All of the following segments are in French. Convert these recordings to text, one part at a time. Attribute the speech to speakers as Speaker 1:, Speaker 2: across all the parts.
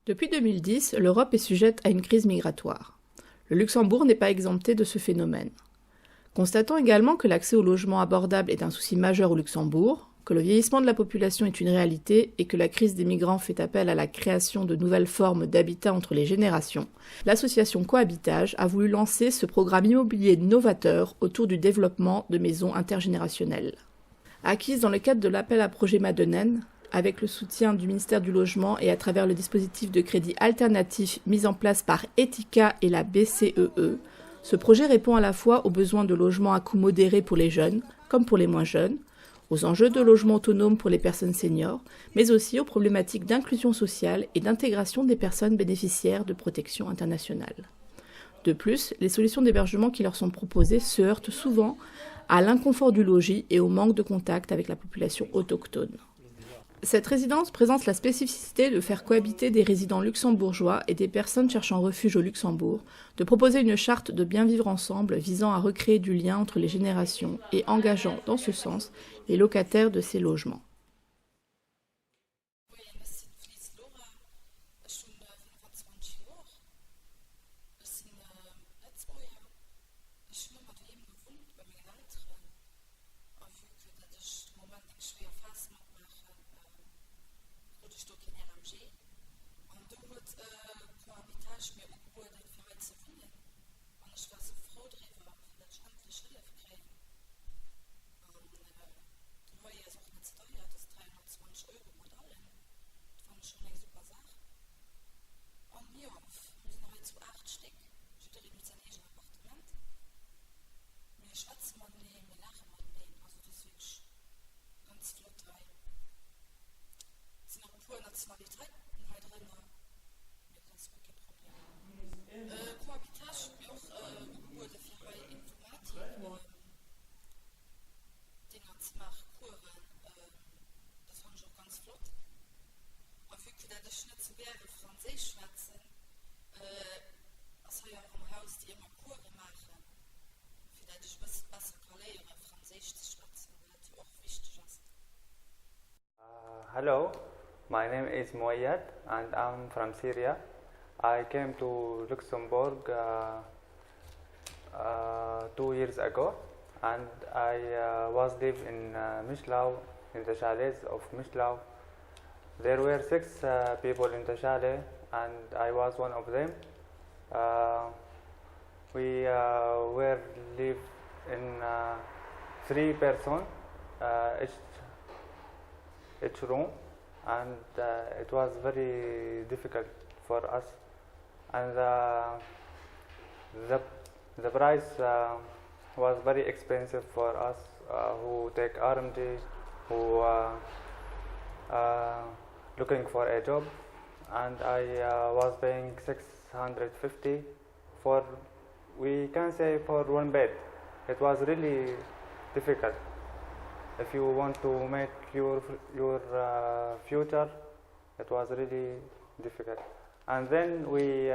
Speaker 1: Depuis 2010, l'Europe est sujette à une crise migratoire. Le Luxembourg n'est pas exempté de ce phénomène. Constatons également que l'accès au logement abordable est un souci majeur au Luxembourg, que le vieillissement de la population est une réalité et que la crise des migrants fait appel à la création de nouvelles formes d'habitat entre les générations, l'association Cohabitage a voulu lancer ce programme immobilier novateur autour du développement de maisons intergénérationnelles. Acquise dans le cadre de l'appel à projet Madeleine, avec le soutien du ministère du Logement et à travers le dispositif de crédit alternatif mis en place par Etika et la BCEE, ce projet répond à la fois aux besoins de logement à coût modéré pour les jeunes, comme pour les moins jeunes, aux enjeux de logement autonome pour les personnes seniors, mais aussi aux problématiques d'inclusion sociale et d'intégration des personnes bénéficiaires de protection internationale. De plus, les solutions d'hébergement qui leur sont proposées se heurtent souvent à l'inconfort du logis et au manque de contact avec la population autochtone. Cette résidence présente la spécificité de faire cohabiter des résidents luxembourgeois et des personnes cherchant refuge au Luxembourg, de proposer une charte de bien vivre ensemble visant à recréer du lien entre les générations et engageant, dans ce sens, les locataires de ces logements.
Speaker 2: Hello, my name is Moyad and I'm from Syria. I came to Luxembourg 2 years ago and I was live in Mishlau, in the chalets of Mishlau. There were 6 people in the chalet and I was one of them. We were live in 3 persons each room, and it was very difficult for us, and the price was very expensive for us who take RMD, who looking for a job, and I was paying 650 for, we can say, for one bed. It was really difficult. If you want to make your future, it was really difficult. And then we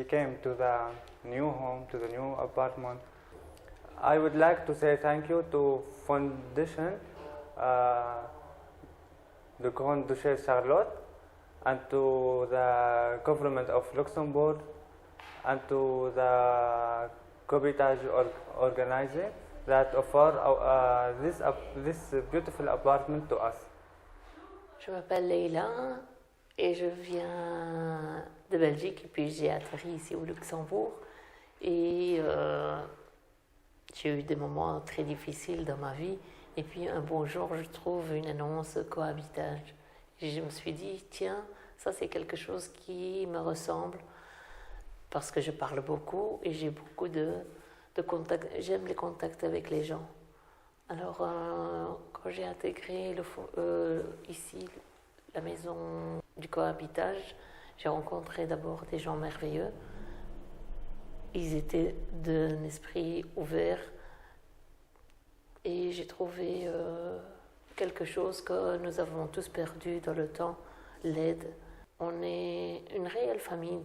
Speaker 2: came to the new home, to the new apartment. I would like to say thank you to Foundation, the Grande Duchesse Charlotte, and to the government of Luxembourg, and to the Cohabitage organizing that offer this beautiful apartment to us.
Speaker 3: Je m'appelle Leila et je viens de Belgique et puis j'ai atterri ici au Luxembourg et j'ai eu des moments très difficiles dans ma vie et puis un bon jour je trouve une annonce Cohabitage et je me suis dit tiens, ça c'est quelque chose qui me ressemble parce que je parle beaucoup et j'ai beaucoup de contacts, j'aime les contacts avec les gens. Alors, quand j'ai intégré ici la maison du cohabitage, j'ai rencontré d'abord des gens merveilleux. Ils étaient d'un esprit ouvert et j'ai trouvé quelque chose que nous avons tous perdu dans le temps, l'aide. On est une réelle famille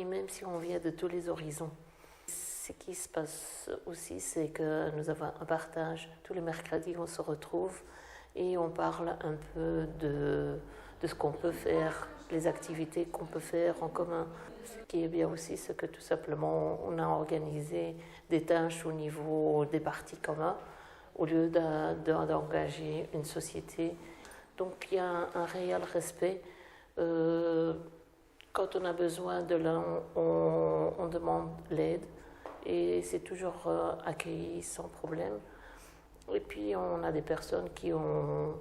Speaker 3: même si on vient de tous les horizons. Ce qui se passe aussi, c'est que nous avons un partage. Tous les mercredis, on se retrouve et on parle un peu de ce qu'on peut faire, les activités qu'on peut faire en commun. Ce qui est bien aussi, c'est que tout simplement, on a organisé des tâches au niveau des parties communs, au lieu d'engager une société. Donc il y a un réel respect. Quand on a besoin de l'un, on demande l'aide et c'est toujours accueilli sans problème. Et puis on a des personnes qui ont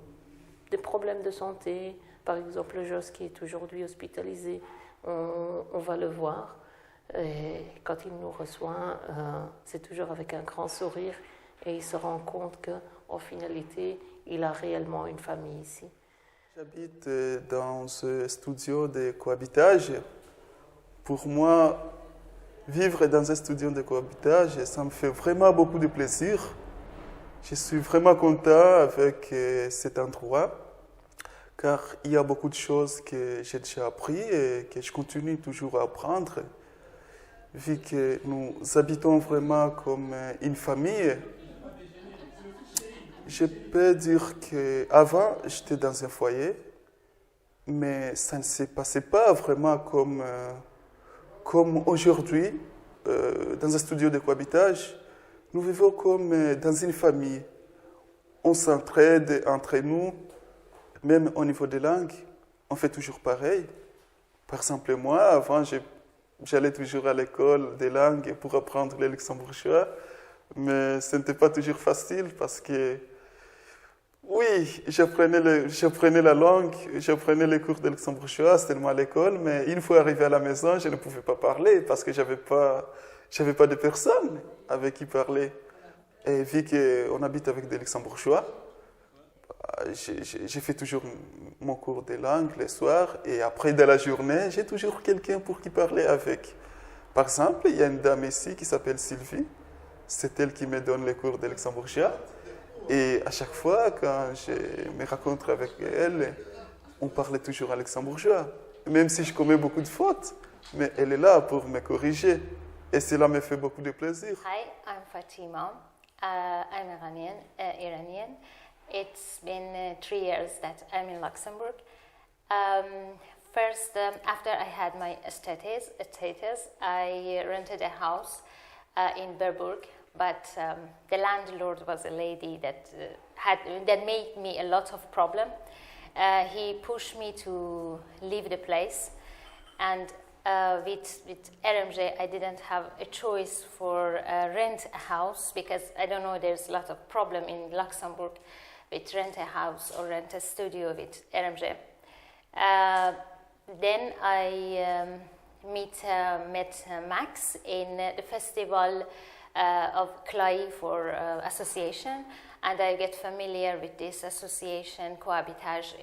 Speaker 3: des problèmes de santé. Par exemple, Jos qui est aujourd'hui hospitalisé, on va le voir. Et quand il nous reçoit, c'est toujours avec un grand sourire et il se rend compte qu'en finalité, il a réellement une famille ici.
Speaker 4: J'habite dans ce studio de cohabitage. Pour moi, vivre dans un studio de cohabitage, ça me fait vraiment beaucoup de plaisir. Je suis vraiment content avec cet endroit, car il y a beaucoup de choses que j'ai déjà appris et que je continue toujours à apprendre. Vu que nous habitons vraiment comme une famille, je peux dire qu'avant, j'étais dans un foyer, mais ça ne se passait pas vraiment comme aujourd'hui, dans un studio de cohabitage. Nous vivons comme dans une famille. On s'entraide entre nous, même au niveau des langues. On fait toujours pareil. Par exemple, moi, avant, j'allais toujours à l'école des langues pour apprendre le luxembourgeois, mais ce n'était pas toujours facile parce que, oui, j'apprenais la langue, j'apprenais les cours de luxembourgeois seulement à l'école, mais une fois arrivé à la maison, je ne pouvais pas parler parce que j'avais pas de personne avec qui parler. Et vu qu'on habite avec des luxembourgeois, j'ai fait toujours mon cours de langue le soir et après de la journée, j'ai toujours quelqu'un pour qui parler avec. Par exemple, il y a une dame ici qui s'appelle Sylvie. C'est elle qui me donne les cours de luxembourgeois. Et à chaque fois, quand je me rencontre avec elle, on parlait toujours en luxembourgeois. Même si je commets beaucoup de fautes, mais elle est là pour me corriger. Et cela me fait beaucoup de plaisir.
Speaker 5: Hi, I'm Fatima. I'm Iranian. It's been 3 years that I'm in Luxembourg. First, after I had my status, I rented a house in Berburg, but the landlord was a lady that made me a lot of problem. He pushed me to leave the place, and with RMJ, I didn't have a choice for rent a house because I don't know, there's a lot of problem in Luxembourg with rent a house or rent a studio with RMJ. Then I met Max in the festival of CLAI for association, and I get familiar with this association, Cohabitage,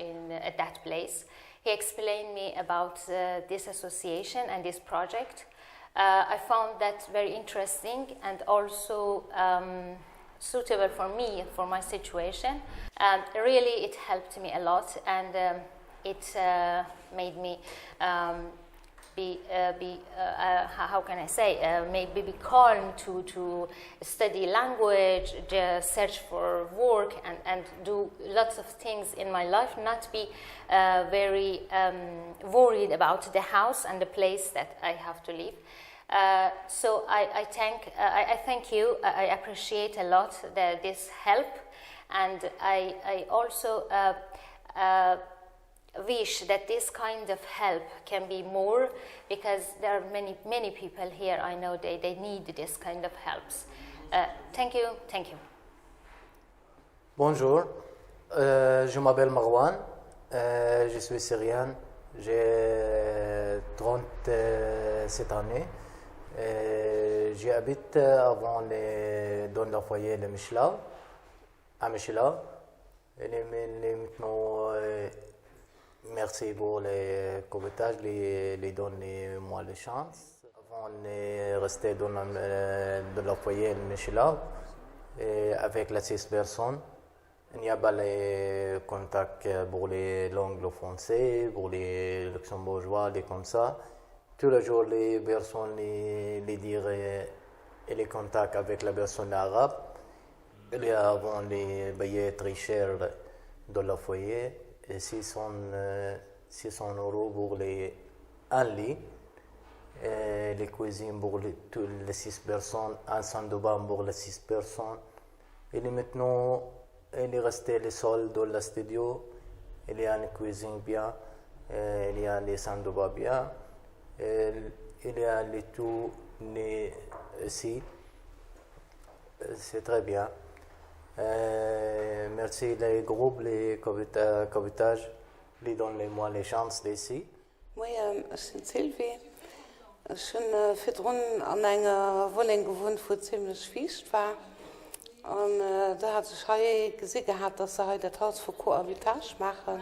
Speaker 5: at that place. He explained me about this association and this project. I found that very interesting and also suitable for me, for my situation. Really, it helped me a lot, and it made me how can I say, maybe be calm to study language, search for work, and do lots of things in my life, not be very worried about the house and the place that I have to live. So I thank you. I appreciate a lot this help, and I also wish that this kind of help can be more, because there are many people here, I know they need this kind of helps. Thank you.
Speaker 6: Bonjour, je m'appelle Marwan, je suis syrien, j'ai 37 années. J'habite avant dans le foyer de Michelin, à Michelin. Et maintenant, merci pour les cohabitage, les donner moi la chance. Avant de rester dans le foyer de Michelin, avec les 6 personnes, il n'y a pas les contacts pour les langues françaises, pour les luxembourgeois, des comme ça. Tous les jours, les personnes les dire et les contacts avec la personne arabe. Il y a avant les billets très chers dans le foyer. 600 euros pour un lit. Les cuisines pour les 6 personnes, un salle de bain pour les 6 personnes. Et maintenant, il est resté le sol dans le studio. Il y a une cuisine bien, il y a les salles de bain bien, il y a les tout ici. C'est très bien. Merci les groupes, les covoitages, qui donnent moi les chances d'ici.
Speaker 7: Moi, ich bin Sylvie. Ich habe für an einer Wohnung gewohnt, wo ziemlich fies war. Und da hat sich heute gesehen, dass sie heute das Haus für Cohabitage machen.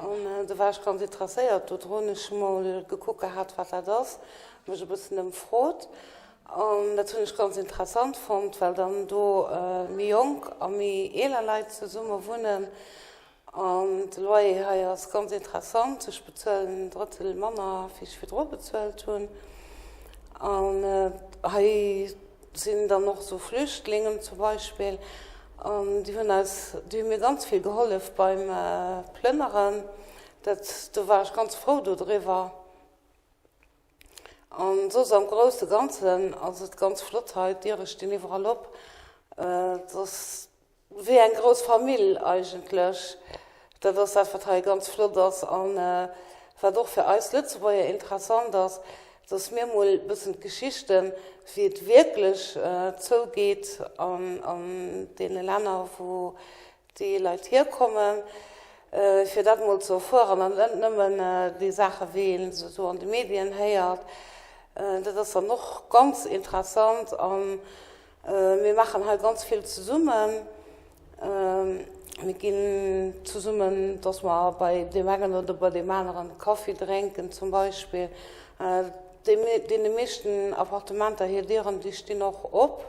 Speaker 7: Und da war ich ganz interessiert. Da habe ich mal geguckt, was das ist. Mich ein bisschen gefreut. Und das finde ich ganz interessant, weil dann da mir jung und mir ältere Leute zusammen wohnen. Und die Leute haben es ganz interessant. Ich bezahle ein Drittel Männer, wie ich für Drogen bezahlt habe. Und sind dann noch so Flüchtlinge zum Beispiel. Die haben mir ganz viel geholfen beim Plündern. Da war ich ganz froh darüber. Und so am Großen und Ganzen, also das ganz flott halt, die stehen überall ab. Das wie eine große Familie eigentlich. Das ist einfach ganz flott. Und war doch für uns Lützburger interessant, dass mir mal ein bisschen Geschichten, wie es wirklich zugeht an den Ländern, wo die Leute herkommen, für das mal zu erfahren und nicht nur die Sachen wählen, so an den Medien hört. Das ist dann noch ganz interessant und wir machen halt ganz viel zusammen. Wir gehen zusammen, dass wir bei dem einen oder bei dem anderen Kaffee trinken zum Beispiel. Die meisten Appartementen hier, die stehen noch ab.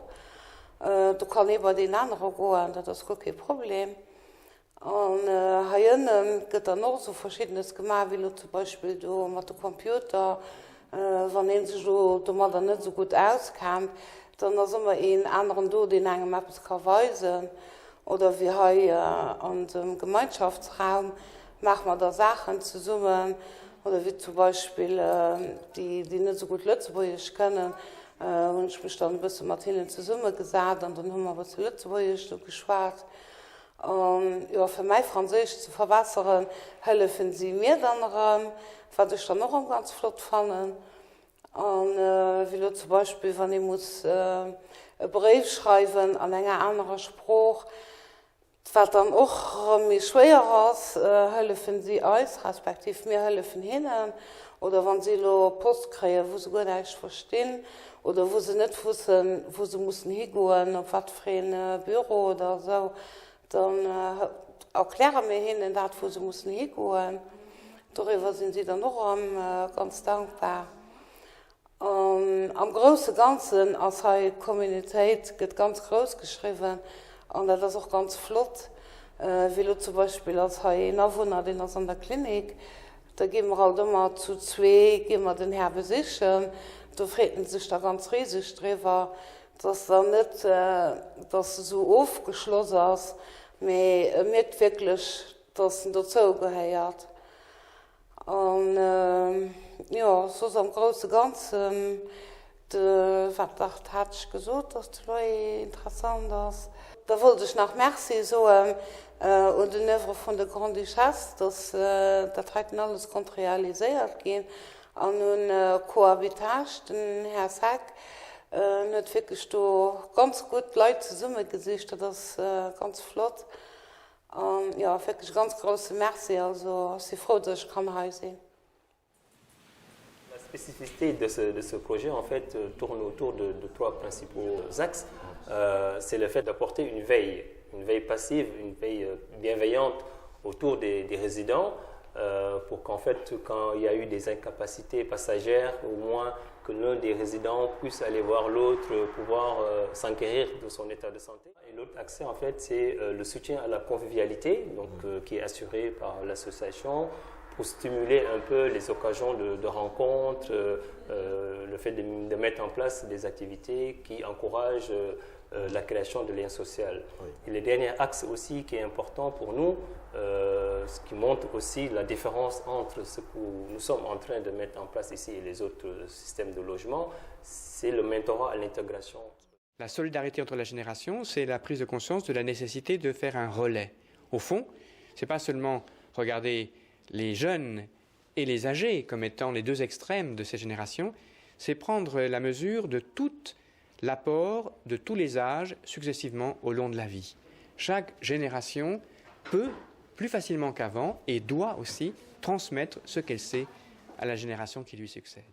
Speaker 7: Du kannst nicht bei den anderen gehen, das ist kein Problem. Und hier gibt es noch so Verschiedenes gemacht, wie zum Beispiel mit dem Computer. Wenn sich da nicht so gut auskennt, dann ist immer ein anderen da, den einem etwas weisen kann. Oder wir haben an dem Gemeinschaftsraum machen wir da Sachen zusammen. Oder wie zum Beispiel die nicht so gut Lützburgisch können. Und ich mich dann ein bisschen mit ihnen zusammen gesagt und dann haben wir was Lützburgisch so geschwärzt. Ja, für mich Französisch zu verbessern, helfen sie mir dann, was ich dann noch ganz flott fand. Und wie zum Beispiel, wenn ich muss einen Brief schreiben an einer anderen Sprache, was dann auch mir schwer ist, helfen sie uns, respektive mir helfen ihnen. Oder wenn sie Post kriegen, wo sie gut nicht verstehen, oder wo sie nicht wissen, wo sie müssen hingehen, auf was für ein Büro oder so, dann erklären wir ihnen das, wo sie müssen hingehen. Darüber sind sie dann noch ganz dankbar. Am Großen und Ganzen, als die Kommunität geht ganz groß geschrieben und das ist auch ganz flott. Wie zum Beispiel als ein Nachwohner, den ist an der Klinik, da gehen wir halt immer zu zwei, gehen wir den Herrn besichern, da freuen sich da ganz riesig drüber, dass da nicht dass so aufgeschlossen ist, aber mit wirklich, dass es dazu gehört. Und ja, so am Großen und Ganzen, was hat ich gesagt, dass die Leute interessant ist. Da wollte ich nach Merci so und den Œuvre von der Grande Duchesse, dass das heute alles realisiert geht. Und nun Cohabitage, den Herr Sack, nicht wirklich ganz gut Leute zusammen gesichtet, das ist ganz flott. Ja, wirklich ganz große Merci, also ich bin froh, dass ich hier sein kann.
Speaker 8: La spécificité de ce projet, en fait, tourne autour de trois principaux axes. C'est le fait d'apporter une veille passive, une veille bienveillante autour des résidents, pour qu'en fait, quand il y a eu des incapacités passagères, au moins que l'un des résidents puisse aller voir l'autre, pouvoir s'enquérir de son état de santé. Et l'autre axe, en fait, c'est le soutien à la convivialité, donc, qui est assuré par l'association, pour stimuler un peu les occasions de rencontres, le fait de mettre en place des activités qui encouragent la création de liens sociaux.
Speaker 9: Oui.
Speaker 8: Et le dernier axe aussi qui est important pour nous, ce qui montre aussi la différence entre ce que nous sommes en train de mettre en place ici et les autres systèmes de logement, c'est le mentorat à l'intégration.
Speaker 10: La solidarité entre les générations, c'est la prise de conscience de la nécessité de faire un relais. Au fond, ce n'est pas seulement regarder les jeunes et les âgés comme étant les deux extrêmes de ces générations, c'est prendre la mesure de tout l'apport de tous les âges successivement au long de la vie. Chaque génération peut, plus facilement qu'avant, et doit aussi transmettre ce qu'elle sait à la génération qui lui succède.